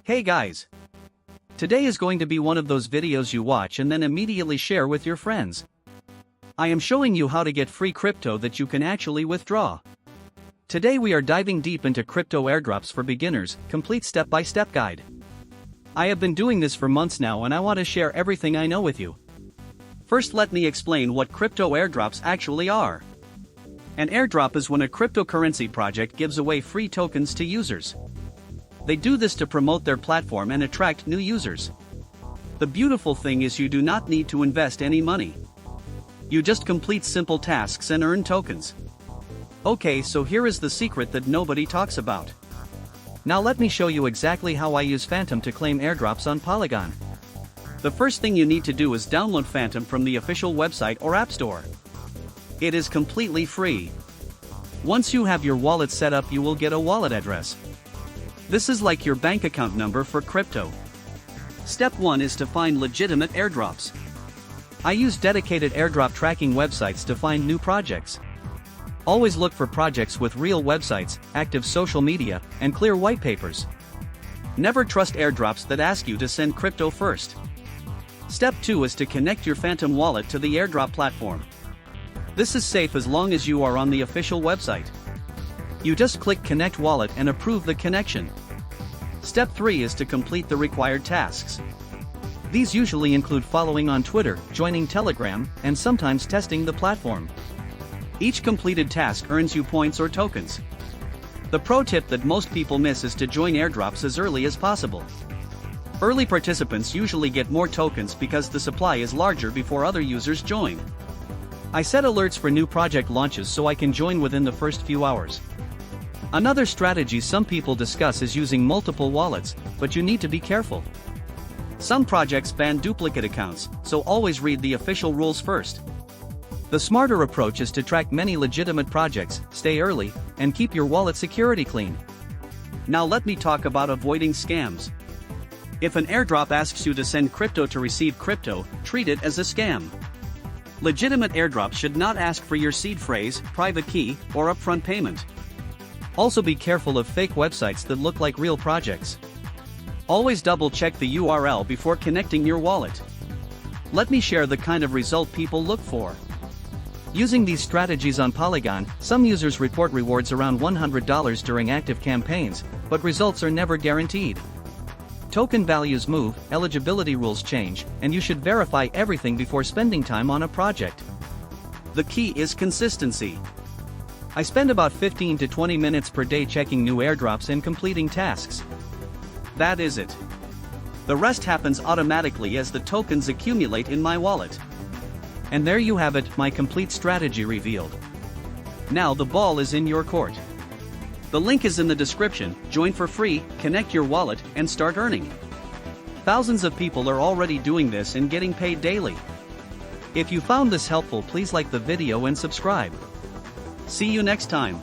Hey guys! Today is going to be one of those videos you watch and then immediately share with your friends. I am showing you how to get free crypto that you can actually withdraw. Today we are diving deep into crypto airdrops for beginners, complete step-by-step guide. I have been doing this for months now and I want to share everything I know with you. First, let me explain what crypto airdrops actually are. An airdrop is when a cryptocurrency project gives away free tokens to users. They do this to promote their platform and attract new users. The beautiful thing is you do not need to invest any money. You just complete simple tasks and earn tokens. Okay, so here is the secret that nobody talks about. Now let me show you exactly how I use Phantom to claim airdrops on Polygon. The first thing you need to do is download Phantom from the official website or app store. It is completely free. Once you have your wallet set up, you will get a wallet address. This is like your bank account number for crypto. Step 1 is to find legitimate airdrops. I use dedicated airdrop tracking websites to find new projects. Always look for projects with real websites, active social media, and clear white papers. Never trust airdrops that ask you to send crypto first. Step 2 is to connect your Phantom wallet to the airdrop platform. This is safe as long as you are on the official website. You just click Connect Wallet and approve the connection. Step 3 is to complete the required tasks. These usually include following on Twitter, joining Telegram, and sometimes testing the platform. Each completed task earns you points or tokens. The pro tip that most people miss is to join airdrops as early as possible. Early participants usually get more tokens because the supply is larger before other users join. I set alerts for new project launches so I can join within the first few hours. Another strategy some people discuss is using multiple wallets, but you need to be careful. Some projects ban duplicate accounts, so always read the official rules first. The smarter approach is to track many legitimate projects, stay early, and keep your wallet security clean. Now let me talk about avoiding scams. If an airdrop asks you to send crypto to receive crypto, treat it as a scam. Legitimate airdrops should not ask for your seed phrase, private key, or upfront payment. Also be careful of fake websites that look like real projects. Always double-check the URL before connecting your wallet. Let me share the kind of result people look for. Using these strategies on Polygon, some users report rewards around $100 during active campaigns, but results are never guaranteed. Token values move, eligibility rules change, and you should verify everything before spending time on a project. The key is consistency. I spend about 15 to 20 minutes per day checking new airdrops and completing tasks. That is it. The rest happens automatically as the tokens accumulate in my wallet. And there you have it, my complete strategy revealed. Now the ball is in your court. The link is in the description. Join for free, connect your wallet, and start earning. Thousands of people are already doing this and getting paid daily. If you found this helpful, please like the video and subscribe. See you next time.